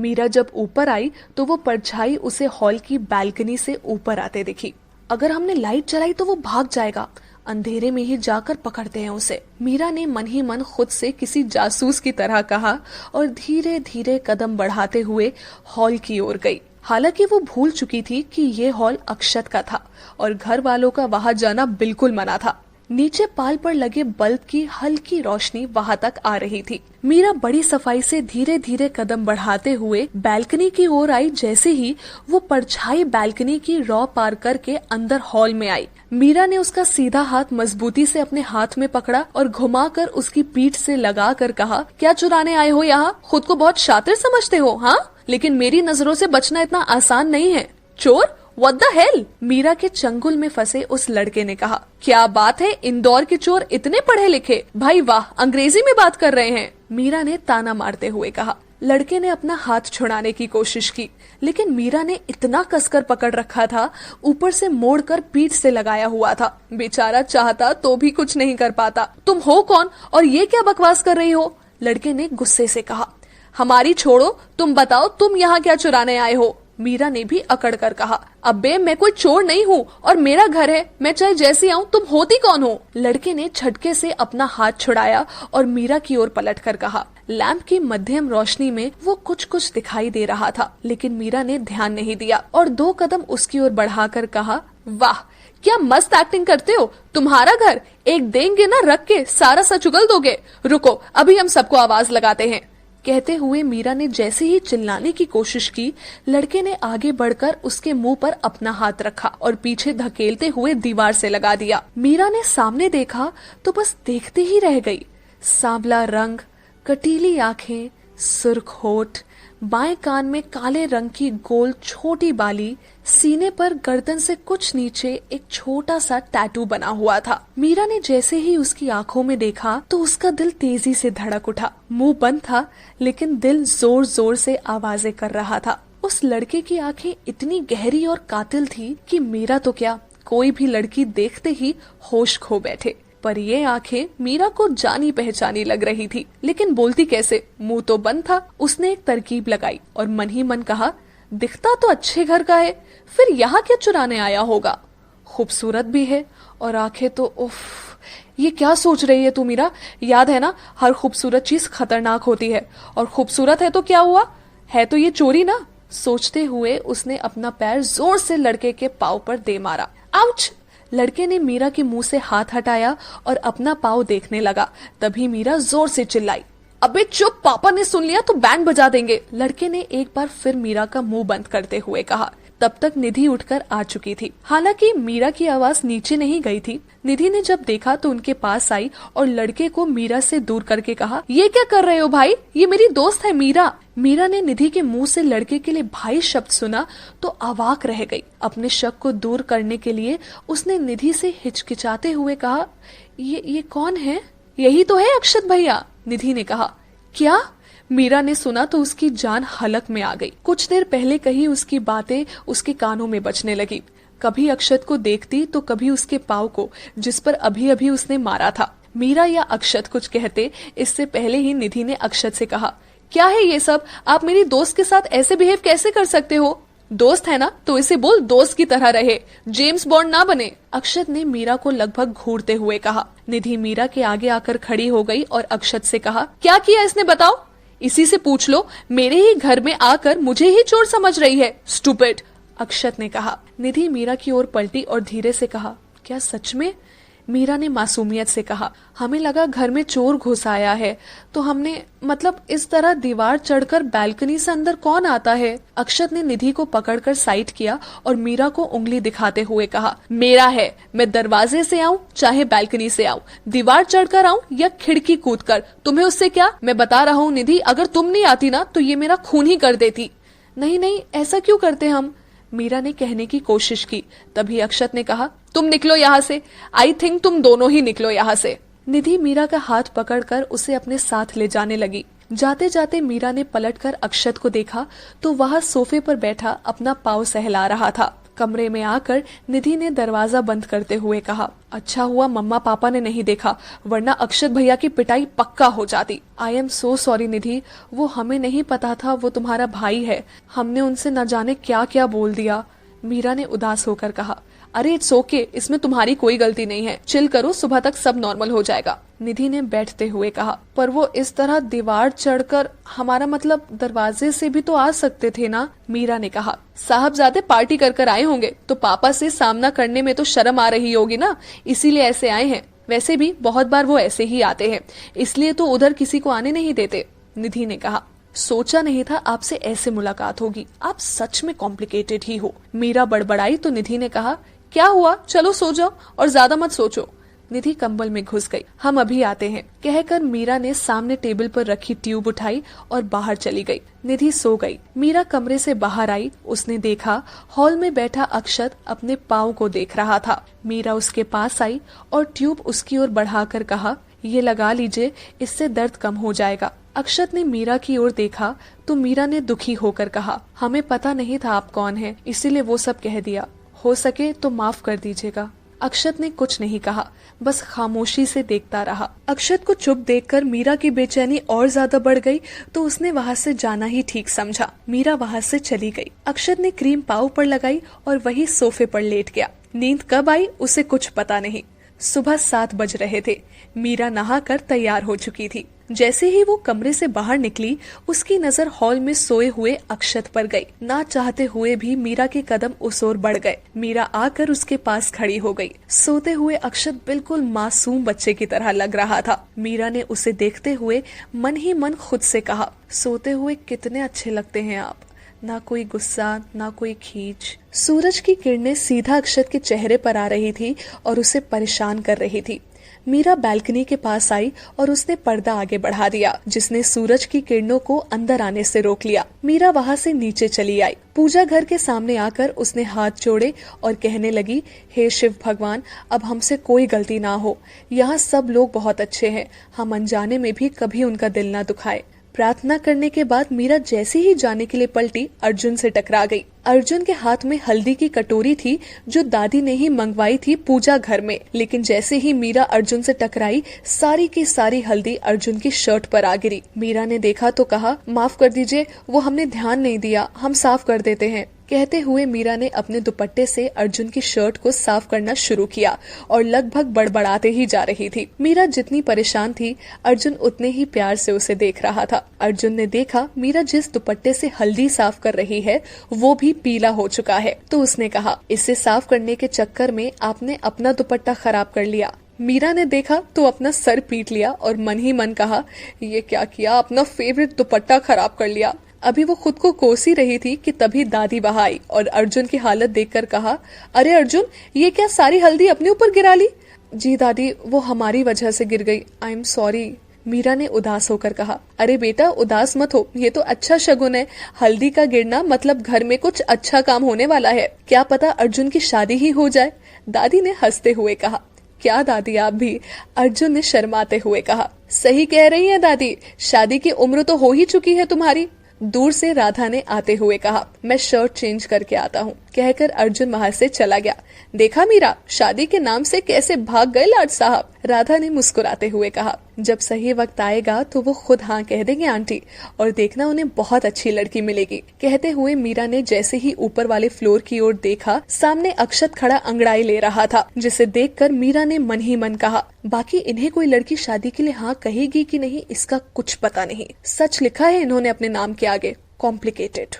मीरा जब ऊपर आई तो वो परछाई उसे हॉल की बैल्कनी से ऊपर आते दिखी। अगर हमने लाइट जलाई तो वो भाग जाएगा, अंधेरे में ही जाकर पकड़ते हैं उसे, मीरा ने मन ही मन खुद से किसी जासूस की तरह कहा और धीरे धीरे कदम बढ़ाते हुए हॉल की ओर गई। हालांकि वो भूल चुकी थी कि ये हॉल अक्षत का था और घर वालों का वहां जाना बिल्कुल मना था। नीचे पाल पर लगे बल्ब की हल्की रोशनी वहां तक आ रही थी। मीरा बड़ी सफाई से धीरे धीरे कदम बढ़ाते हुए बैल्कनी की ओर आई। जैसे ही वो परछाई बैल्कनी की रॉ पार करके अंदर हॉल में आई, मीरा ने उसका सीधा हाथ मजबूती से अपने हाथ में पकड़ा और घुमाकर उसकी पीठ से लगा कर कहा, क्या चुराने आए हो यहाँ? खुद को बहुत शातिर समझते हो हाँ? लेकिन मेरी नजरों से बचना इतना आसान नहीं है। चोर? What the hell? मीरा के चंगुल में फंसे उस लड़के ने कहा। क्या बात है, इंदौर के चोर इतने पढ़े लिखे? भाई वाह, अंग्रेजी में बात कर रहे हैं, मीरा ने ताना मारते हुए कहा। लड़के ने अपना हाथ छुड़ाने की कोशिश की, लेकिन मीरा ने इतना कसकर पकड़ रखा था, ऊपर से मोड़कर पीठ से लगाया हुआ था। बेचारा चाहता तो भी कुछ नहीं कर पाता। तुम हो कौन और ये क्या बकवास कर रही हो? लड़के ने गुस्से से कहा। हमारी छोड़ो, तुम बताओ तुम यहाँ क्या चुराने आए हो? मीरा ने भी अकड़ कर कहा। अबे मैं कोई चोर नहीं हूँ और मेरा घर है, मैं चाहे जैसी आऊँ, तुम होती कौन हो? लड़के ने झटके से अपना हाथ छुड़ाया और मीरा की ओर पलट कर कहा। लैंप की मध्यम रोशनी में वो कुछ कुछ दिखाई दे रहा था, लेकिन मीरा ने ध्यान नहीं दिया और 2 कदम उसकी ओर बढ़ाकर कहा, वाह क्या मस्त एक्टिंग करते हो, तुम्हारा घर एक देंगे ना रख के सारा सच उगल दोगे। रुको, अभी हम सबको आवाज लगाते हैं। कहते हुए मीरा ने जैसे ही चिल्लाने की कोशिश की, लड़के ने आगे बढ़कर उसके मुंह पर अपना हाथ रखा और पीछे धकेलते हुए दीवार से लगा दिया। मीरा ने सामने देखा तो बस देखते ही रह गई। सांवला रंग, कटीली आंखें, सुर्ख होठ, बाएं कान में काले रंग की गोल छोटी बाली, सीने पर गर्दन से कुछ नीचे एक छोटा सा टैटू बना हुआ था। मीरा ने जैसे ही उसकी आंखों में देखा तो उसका दिल तेजी से धड़क उठा। मुंह बंद था, लेकिन दिल जोर जोर से आवाजें कर रहा था। उस लड़के की आंखें इतनी गहरी और कातिल थी कि मीरा तो क्या, कोई भी लड़की देखते ही होश खो बैठे। पर ये आंखें मीरा को जानी पहचानी लग रही थी, लेकिन बोलती कैसे? मुंह तो बंद था। उसने एक तरकीब लगाई और मन ही मन कहा, दिखता तो अच्छे घर का है, फिर यहाँ क्या चुराने आया होगा? खूबसूरत भी है और आंखें तो उफ। ये क्या सोच रही है तू मीरा? याद है ना, हर खूबसूरत चीज खतरनाक होती है, और खूबसूरत है तो क्या हुआ, है तो ये चोरी ना। सोचते हुए उसने अपना पैर जोर से लड़के के पाँव पर दे मारा। आउच! लड़के ने मीरा के मुंह से हाथ हटाया और अपना पाँव देखने लगा। तभी मीरा जोर से चिल्लाई, अबे चुप, पापा ने सुन लिया तो बैंड बजा देंगे। लड़के ने एक बार फिर मीरा का मुंह बंद करते हुए कहा। तब तक निधि उठकर आ चुकी थी। हालांकि मीरा की आवाज नीचे नहीं गई थी। निधि ने जब देखा तो उनके पास आई और लड़के को मीरा से दूर करके कहा, ये क्या कर रहे हो भाई? ये मेरी दोस्त है मीरा। मीरा ने निधि के मुंह से लड़के के लिए भाई शब्द सुना तो अवाक रह गई। अपने शक को दूर करने के लिए उसने निधि से हिचकिचाते हुए कहा, ये कौन है? यही तो है अक्षत भैया। निधि ने कहा। क्या? मीरा ने सुना तो उसकी जान हलक में आ गई। कुछ देर पहले कही उसकी बातें उसके कानों में बजने लगी। कभी अक्षत को देखती तो कभी उसके पाँव को, जिस पर अभी अभी उसने मारा था। मीरा या अक्षत कुछ कहते इससे पहले ही निधि ने अक्षत से कहा, क्या है ये सब? आप मेरी दोस्त के साथ ऐसे बिहेव कैसे कर सकते हो? दोस्त है ना तो इसे बोल दोस्त की तरह रहे, जेम्स बॉन्ड ना बने। अक्षत ने मीरा को लगभग घूरते हुए कहा। निधि मीरा के आगे आकर खड़ी हो गई और अक्षत से कहा, क्या किया इसने बताओ? इसी से पूछ लो, मेरे ही घर में आकर मुझे ही चोर समझ रही है, स्टूपिड। अक्षत ने कहा। निधि मीरा की ओर पलटी और धीरे से कहा, क्या सच में? मीरा ने मासूमियत से कहा, हमें लगा घर में चोर घुस आया है तो हमने, मतलब इस तरह दीवार चढ़कर बैल्कनी से अंदर कौन आता है? अक्षत ने निधि को पकड़कर साइड किया और मीरा को उंगली दिखाते हुए कहा, मेरा है, मैं दरवाजे से आऊं चाहे बैल्कनी से आऊं, दीवार चढ़कर आऊं या खिड़की कूद कर, तुम्हें उससे क्या? मैं बता रहा हूँ निधि, अगर तुम नहीं आती ना तो ये मेरा खून ही कर देती। नहीं नहीं, ऐसा क्यों करते हम? मीरा ने कहने की कोशिश की। तभी अक्षत ने कहा, तुम निकलो यहाँ से, आई थिंक तुम दोनों ही निकलो यहाँ से। निधि मीरा का हाथ पकड़कर उसे अपने साथ ले जाने लगी। जाते जाते मीरा ने पलटकर अक्षत को देखा तो वह सोफे पर बैठा अपना पाँव सहला रहा था। कमरे में आकर निधि ने दरवाजा बंद करते हुए कहा, अच्छा हुआ मम्मा पापा ने नहीं देखा, वरना अक्षत भैया की पिटाई पक्का हो जाती। आई एम सो सॉरी निधि, वो हमें नहीं पता था वो तुम्हारा भाई है, हमने उनसे न जाने क्या क्या बोल दिया। मीरा ने उदास होकर कहा, अरे इट्स ओके, इसमें तुम्हारी कोई गलती नहीं है, चिल करो, सुबह तक सब नॉर्मल हो जाएगा। निधि ने बैठते हुए कहा, पर वो इस तरह दीवार चढ़कर, हमारा मतलब दरवाजे से भी तो आ सकते थे ना। मीरा ने कहा, साहबजादे पार्टी कर आए होंगे तो पापा से सामना करने में तो शर्म आ रही होगी ना, इसीलिए ऐसे आए हैं। वैसे भी बहुत बार वो ऐसे ही आते हैं, इसलिए तो उधर किसी को आने नहीं देते। निधि ने कहा, सोचा नहीं था आपसे ऐसे मुलाकात होगी, आप सच में कॉम्प्लिकेटेड ही हो। मीरा बड़बड़ाई तो निधि ने कहा, क्या हुआ, चलो सो जाओ और ज्यादा मत सोचो। निधि कंबल में घुस गई। हम अभी आते हैं, कहकर मीरा ने सामने टेबल पर रखी ट्यूब उठाई और बाहर चली गई। निधि सो गई। मीरा कमरे से बाहर आई। उसने देखा हॉल में बैठा अक्षत अपने पाँव को देख रहा था। मीरा उसके पास आई और ट्यूब उसकी ओर बढ़ाकर कहा, ये लगा लीजिए, इससे दर्द कम हो जाएगा। अक्षत ने मीरा की ओर देखा तो मीरा ने दुखी होकर कहा, हमें पता नहीं था आप कौन हैं, इसीलिए वो सब कह दिया, हो सके तो माफ कर दीजिएगा। अक्षत ने कुछ नहीं कहा, बस खामोशी से देखता रहा। अक्षत को चुप देखकर मीरा की बेचैनी और ज्यादा बढ़ गई तो उसने वहाँ से जाना ही ठीक समझा। मीरा वहाँ से चली गई। अक्षत ने क्रीम पाँव पर लगाई और वही सोफे पर लेट गया। नींद कब आई उसे कुछ पता नहीं। सुबह 7 बज रहे थे। मीरा नहाकर तैयार हो चुकी थी। जैसे ही वो कमरे से बाहर निकली, उसकी नजर हॉल में सोए हुए अक्षत पर गई। ना चाहते हुए भी मीरा के कदम उस ओर बढ़ गए। मीरा आकर उसके पास खड़ी हो गई। सोते हुए अक्षत बिल्कुल मासूम बच्चे की तरह लग रहा था। मीरा ने उसे देखते हुए मन ही मन खुद से कहा, सोते हुए कितने अच्छे लगते हैं आप, ना कोई गुस्सा ना कोई खींच। सूरज की किरणें सीधा अक्षत के चेहरे पर आ रही थी और उसे परेशान कर रही थी। मीरा बालकनी के पास आई और उसने पर्दा आगे बढ़ा दिया, जिसने सूरज की किरणों को अंदर आने से रोक लिया। मीरा वहाँ से नीचे चली आई। पूजा घर के सामने आकर उसने हाथ जोड़े और कहने लगी, हे शिव भगवान, अब हमसे कोई गलती ना हो। यहाँ सब लोग बहुत अच्छे हैं, हम अनजाने में भी कभी उनका दिल ना दुखाए। प्रार्थना करने के बाद मीरा जैसे ही जाने के लिए पलटी, अर्जुन से टकरा गई। अर्जुन के हाथ में हल्दी की कटोरी थी जो दादी ने ही मंगवाई थी पूजा घर में, लेकिन जैसे ही मीरा अर्जुन से टकराई, सारी की सारी हल्दी अर्जुन की शर्ट पर आ गिरी। मीरा ने देखा तो कहा, माफ कर दीजिए, वो हमने ध्यान नहीं दिया, हम साफ कर देते हैं। कहते हुए मीरा ने अपने दुपट्टे से अर्जुन की शर्ट को साफ करना शुरू किया और लगभग बड़बड़ाते ही जा रही थी। मीरा जितनी परेशान थी, अर्जुन उतने ही प्यार से उसे देख रहा था। अर्जुन ने देखा मीरा जिस दुपट्टे से हल्दी साफ कर रही है वो भी पीला हो चुका है, तो उसने कहा, इसे साफ करने के चक्कर में आपने अपना दुपट्टा खराब कर लिया। मीरा ने देखा तो अपना सर पीट लिया और मन ही मन कहा, ये क्या किया, अपना फेवरेट दुपट्टा खराब कर लिया। अभी वो खुद को कोस ही रही थी कि तभी दादी वहां आई और अर्जुन की हालत देखकर कहा, अरे अर्जुन, ये क्या सारी हल्दी अपने ऊपर गिरा ली? जी दादी, वो हमारी वजह से गिर गई, आई एम सॉरी। मीरा ने उदास होकर कहा, अरे बेटा उदास मत हो, ये तो अच्छा शगुन है। हल्दी का गिरना मतलब घर में कुछ अच्छा काम होने वाला है, क्या पता अर्जुन की शादी ही हो जाए। दादी ने हंसते हुए कहा, क्या दादी आप भी? अर्जुन ने शर्माते हुए कहा, सही कह रही है दादी, शादी की उम्र तो हो ही चुकी है तुम्हारी। दूर से राधा ने आते हुए कहा, मैं शर्ट चेंज करके आता हूँ। कहकर अर्जुन वहां से चला गया। देखा मीरा, शादी के नाम से कैसे भाग गए लाड साहब। राधा ने मुस्कुराते हुए कहा, जब सही वक्त आएगा तो वो खुद हाँ कह देंगे आंटी, और देखना उन्हें बहुत अच्छी लड़की मिलेगी। कहते हुए मीरा ने जैसे ही ऊपर वाले फ्लोर की ओर देखा, सामने अक्षत खड़ा अंगड़ाई ले रहा था, जिसे देखकर मीरा ने मन ही मन कहा, बाकी इन्हें कोई लड़की शादी के लिए हाँ कहेगी कि नहीं इसका कुछ पता नहीं। सच लिखा है इन्होंने अपने नाम के आगे, कॉम्प्लिकेटेड।